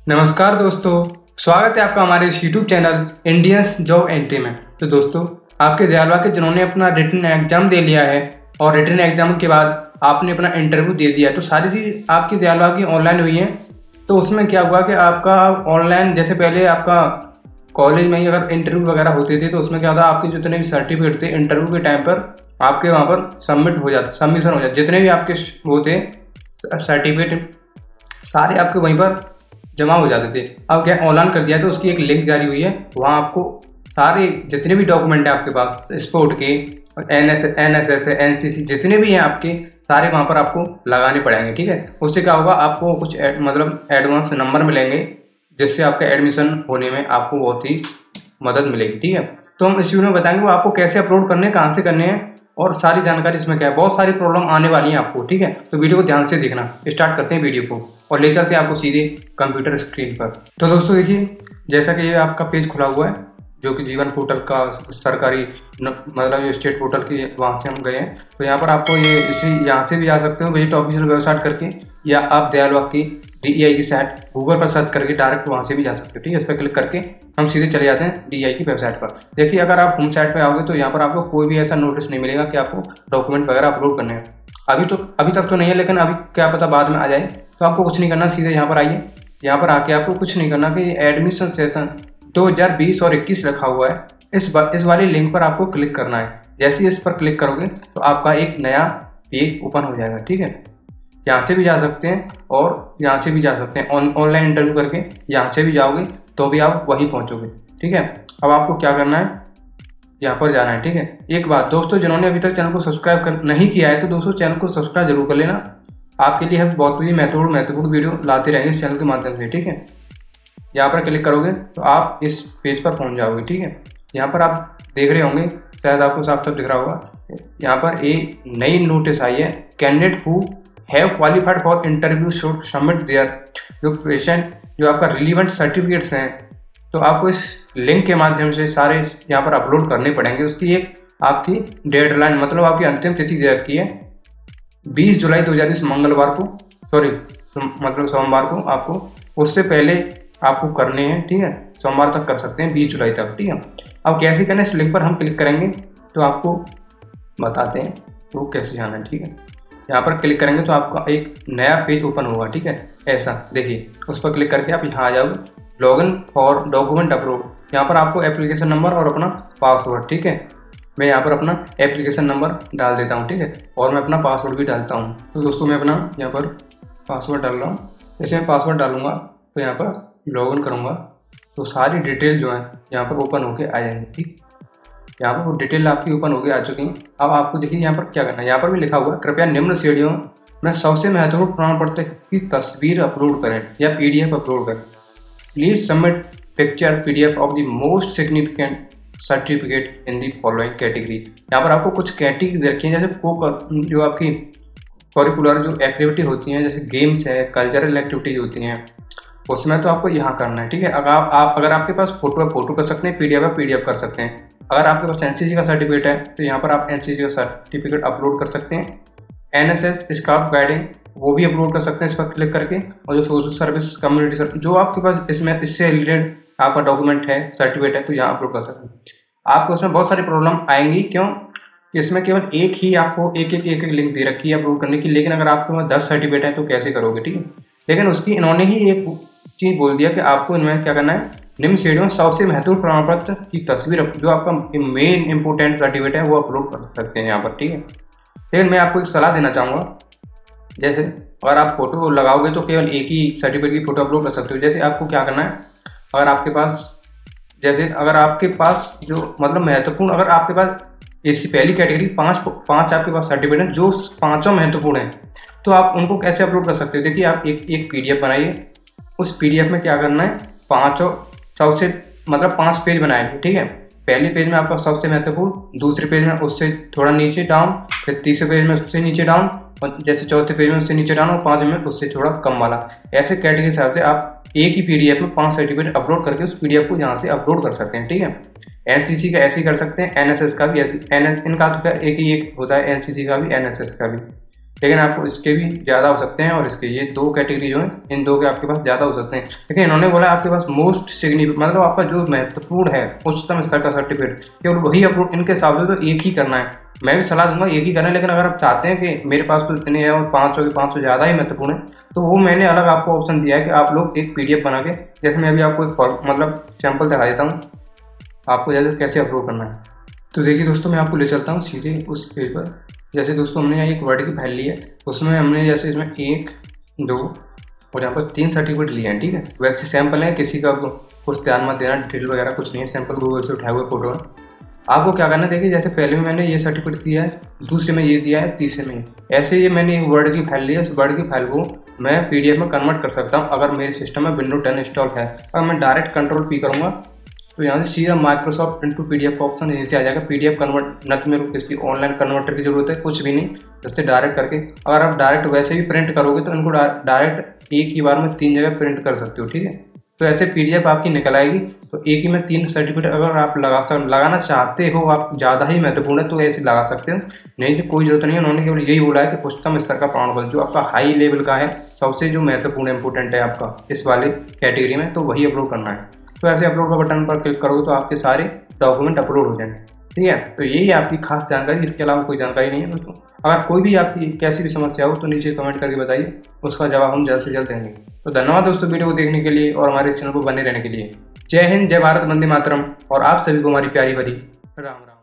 नमस्कार दोस्तों, स्वागत है आपका हमारे इस YouTube channel Indians job entry में। तो दोस्तों, आपके दयालवा के जिन्होंने अपना रिटन एग्जाम दे लिया है और रिटन एग्जाम के बाद आपने अपना इंटरव्यू दे दिया है, तो सारी चीज़ आपकी दयालवा की ऑनलाइन हुई है। तो उसमें क्या हुआ कि आपका ऑनलाइन, जैसे पहले आपका कॉलेज में ही अगर इंटरव्यू वगैरह होते थे तो उसमें क्या था, आपके जितने भी सर्टिफिकेट थे इंटरव्यू के टाइम पर आपके वहाँ पर सबमिशन हो जाते, जितने भी आपके वो थे सर्टिफिकेट सारे आपके वहीं पर जमा हो जाते थे। अब क्या ऑनलाइन कर दिया, तो उसकी एक लिंक जारी हुई है, वहाँ आपको सारे जितने भी डॉक्यूमेंट हैं आपके पास स्पोर्ट के, NSS है, NCC जितने भी हैं आपके सारे वहाँ पर आपको लगाने पड़ेंगे। ठीक है, उससे क्या होगा, आपको कुछ मतलब एडवांस नंबर मिलेंगे जिससे आपका एडमिशन होने में आपको बहुत ही मदद मिलेगी। ठीक है, तो हम इस वीडियो में बताएंगे वो आपको कैसे अपलोड करने हैं, कहाँ से करने हैं और सारी जानकारी इसमें क्या है। बहुत सारी प्रॉब्लम आने वाली हैं आपको। ठीक है, तो वीडियो को ध्यान से देखना। स्टार्ट करते हैं वीडियो को और ले चलते हैं आपको सीधे कंप्यूटर स्क्रीन पर। तो दोस्तों देखिए, जैसा कि ये आपका पेज खुला हुआ है जो कि जीवन पोर्टल का सरकारी मतलब जो स्टेट पोर्टल की, वहाँ से हम गए हैं। तो यहाँ पर आपको ये यहाँ से भी आ सकते हो विजिट ऑफिशियल वेबसाइट करके, या आप दयालवा की DEI की साइट गूगल पर सर्च करके डायरेक्ट वहाँ से भी जा सकते हो। ठीक है, इस पर क्लिक करके हम सीधे चले जाते हैं DEI की वेबसाइट पर। देखिए, अगर आप होम साइट पर आओगे तो यहाँ पर आपको कोई भी ऐसा नोटिस नहीं मिलेगा कि आपको डॉक्यूमेंट वगैरह अपलोड करने हैं। अभी तक तो नहीं है, लेकिन अभी क्या पता बाद में आ जाए। तो आपको कुछ नहीं करना, सीधे यहाँ पर आइए। यहाँ पर आके आपको कुछ नहीं करना कि एडमिशन सेशन 2020 और 21 रखा हुआ है, इस वाली लिंक पर आपको क्लिक करना है। जैसे ही इस पर क्लिक करोगे तो आपका एक नया पेज ओपन हो जाएगा। ठीक है, यहाँ से भी जा सकते हैं और यहाँ से भी जा सकते हैं। ऑनलाइन इंटरव्यू करके यहाँ से भी जाओगे तो भी आप वहीं पहुँचोगे। ठीक है, अब आपको क्या करना है, यहाँ पर जाना है। ठीक है, एक बात दोस्तों, जिन्होंने अभी तक चैनल को सब्सक्राइब नहीं किया है तो दोस्तों चैनल को सब्सक्राइब जरूर कर लेना। आपके लिए हम बहुत ही महत्वपूर्ण वीडियो लाते रहेंगे इस चैनल के माध्यम से। ठीक है, यहाँ पर क्लिक करोगे तो आप इस पेज पर पहुँच जाओगे। ठीक है, यहाँ पर आप देख रहे होंगे, शायद आपको साफ साफ दिख रहा होगा, यहाँ पर एक नई नोटिस आई है, candidate who have qualified for interview should submit there जो आपका रिलीवेंट सर्टिफिकेट्स हैं। तो आपको इस लिंक के माध्यम से सारे यहाँ पर अपलोड करने पड़ेंगे। उसकी एक आपकी डेडलाइन, मतलब आपकी अंतिम तिथि दे रखी है 20 जुलाई 2020 मंगलवार को, मतलब सोमवार को। आपको उससे पहले आपको करने हैं। ठीक है, सोमवार तक कर सकते हैं, 20 जुलाई तक। ठीक है, अब कैसे करना है, इस लिंक पर हम क्लिक करेंगे तो आपको बताते हैं तो कैसे जाना है। ठीक है, यहाँ पर क्लिक करेंगे तो आपका एक नया पेज ओपन होगा। ठीक है, ऐसा देखिए, उस पर क्लिक करके आप यहाँ आ जाओगे, लॉगिन फॉर डॉक्यूमेंट अपलोड। यहाँ पर आपको एप्लीकेशन नंबर और अपना पासवर्ड। ठीक है, मैं यहाँ पर अपना एप्लीकेशन नंबर डाल देता हूँ। ठीक है, और मैं अपना पासवर्ड भी डालता हूँ। तो दोस्तों मैं अपना यहाँ पर पासवर्ड डाल रहा हूँ। जैसे मैं पासवर्ड डालूंगा तो यहाँ पर लॉगिन करूँगा तो सारी डिटेल जो है यहाँ पर ओपन होके आ जाएंगी। ठीक, यहाँ पर वो डिटेल आपकी ओपन होके आ चुकी हैं। अब आपको देखिए यहाँ पर क्या करना है, यहाँ पर भी लिखा हुआ है, कृपया निम्न श्रेणियों में सबसे महत्वपूर्ण प्रमाण पत्र की तस्वीर अपलोड करें या PDF अपलोड करें। Please submit picture PDF of the most significant certificate in the following category. यहाँ पर आपको कुछ कैटेगरी रखी है, जैसे जो आपकी करिकुलर जो एक्टिविटी होती हैं, जैसे गेम्स है, कल्चरल एक्टिविटीज होती हैं, उसमें तो आपको यहाँ करना है। ठीक है, अगर आपके पास फोटो कर सकते हैं, PDF कर सकते हैं। अगर आपके पास NCC का सर्टिफिकेट है तो यहाँ पर आप NCC का सर्टिफिकेट अपलोड कर सकते हैं। NSS स्काउट गाइडिंग वो भी अपलोड कर सकते हैं इस पर क्लिक करके। और जो सोशल सर्विस कम्युनिटी सर्विस जो आपके पास इससे रिलेटेड आपका डॉक्यूमेंट है, सर्टिफिकेट है, तो यहाँ अपलोड कर सकते हैं। आपको उसमें बहुत सारी प्रॉब्लम आएंगी, क्यों कि इसमें केवल एक ही आपको एक लिंक दे रखी है अपलोड करने की। लेकिन अगर आपके पास 10 सर्टिफिकेट है तो कैसे करोगे। ठीक है, लेकिन उसकी इन्होंने ही एक चीज़ बोल दिया कि आपको इनमें क्या करना है, निम्न श्रेणियों सबसे महत्वपूर्ण प्रमाण पत्र की तस्वीर जो आपका मेन इंपोर्टेंट सर्टिफिकेट है वो अपलोड कर सकते हैं यहाँ पर। ठीक है, लेकिन मैं आपको एक सलाह देना चाहूँगा, जैसे अगर आप फोटो लगाओगे तो केवल एक ही सर्टिफिकेट की फोटो अपलोड कर सकते हो। जैसे आपको क्या करना है, अगर आपके पास जो मतलब महत्वपूर्ण, अगर आपके पास इससे पहली कैटेगरी पाँच आपके पास सर्टिफिकेट हैं जो पाँचों महत्वपूर्ण हैं, तो आप उनको कैसे अपलोड कर सकते हो। देखिए, आप एक PDF बनाइए, उस PDF में क्या करना है, पाँचों सबसे मतलब 5 पेज बनाएंगे। ठीक है, पहले पेज में आपका सबसे महत्वपूर्ण, दूसरे पेज में उससे थोड़ा नीचे डाउन, फिर तीसरे पेज में उससे नीचे डाउन, और जैसे चौथे पेज में उससे नीचे डाउन, और 5 में उससे थोड़ा कम वाला। ऐसे कैटेगरी हिसाब से आप एक ही PDF में 5 सर्टिफिकेट अपलोड करके उस PDF को यहाँ से अपलोड कर सकते हैं। ठीक है, NCC का ऐसे ही कर सकते हैं, NSS का भी ऐसे, इनका तो एक ही एक होता है, NCC का भी NSS का भी। लेकिन आपको इसके भी ज़्यादा हो सकते हैं और इसके, ये 2 कैटेगरी जो है इन 2 के आपके पास ज़्यादा हो सकते हैं। लेकिन इन्होंने बोला आपके पास मोस्ट सिग्निफिकेंट, मतलब आपका जो महत्वपूर्ण है उच्चतम स्तर का सर्टिफिकेट, केवल वही अपलोड, इनके हिसाब से तो एक ही करना है। मैं भी सलाह दूंगा एक ही करना है, लेकिन अगर आप चाहते हैं कि मेरे पास तो इतने हैं और 500 के 500 ज़्यादा ही महत्वपूर्ण है, तो वो मैंने अलग आपको ऑप्शन दिया है कि आप लोग एक PDF बना के, जैसे मैं अभी आपको एक मतलब सैंपल दिखा देता हूँ आपको जैसे कैसे अपलोड करना है। तो देखिए दोस्तों, मैं आपको ले चलता हूँ सीधे उस पेज पर। जैसे दोस्तों हमने यहाँ एक वर्ड की फाइल ली है, उसमें हमने जैसे इसमें 1, 2 और यहाँ पर 3 सर्टिफिकेट लिए हैं, ठीक है। वैसे सैंपल है, किसी का कुछ ध्यान मत देना, डिटेल वगैरह कुछ नहीं है, सैंपल गूगल से उठाए हुए फोटो है। आपको क्या करना है, देखिए जैसे पहले में मैंने ये सर्टिफिकेट दिया है, दूसरे में ये दिया है, तीसरे में ऐसे ये मैंने एक वर्ड की फाइल ली है। इस वर्ड की फाइल को मैं PDF में कन्वर्ट कर सकता हूँ अगर मेरे सिस्टम में विंडो 10 इंस्टॉल है। अगर मैं डायरेक्ट कंट्रोल P करूँगा तो यहाँ से सीधा माइक्रोसॉफ्ट इंटू PDF का ऑप्शन यहीं से आ जाएगा। PDF कन्वर्ट, न तो मेरे को किसी ऑनलाइन कन्वर्टर की जरूरत है, कुछ भी नहीं, जैसे डायरेक्ट करके। अगर आप डायरेक्ट वैसे भी प्रिंट करोगे तो इनको डायरेक्ट एक ही बार में 3 जगह प्रिंट कर सकते हो, ठीक है। तो ऐसे PDF आपकी निकल आएगी। तो एक ही में 3 सर्टिफिकेट अगर आप लगाना चाहते हो, आप ज़्यादा ही महत्वपूर्ण है तो ऐसे लगा सकते हो, नहीं तो कोई जरूरत नहीं है। उन्होंने केवल यही बोला है कि उच्चतम स्तर का प्रमाण पत्र जो आपका हाई लेवल का है, सबसे जो महत्वपूर्ण इंपॉर्टेंट है आपका इस वाले कैटेगरी में, तो वही अपलोड करना है। तो ऐसे अपलोड का बटन पर क्लिक करोगे तो आपके सारे डॉक्यूमेंट अपलोड हो जाएंगे, ठीक है। तो यही आपकी खास जानकारी, इसके अलावा कोई जानकारी नहीं है दोस्तों। अगर कोई भी आपकी कैसी भी समस्या हो तो नीचे कमेंट करके बताइए, उसका जवाब हम जल्द से जल्द देंगे। तो धन्यवाद दोस्तों वीडियो को देखने के लिए और हमारे चैनल को बने रहने के लिए। जय हिंद, जय भारत, वंदे मातरम, और आप सभी को हमारी प्यारी भरी राम राम।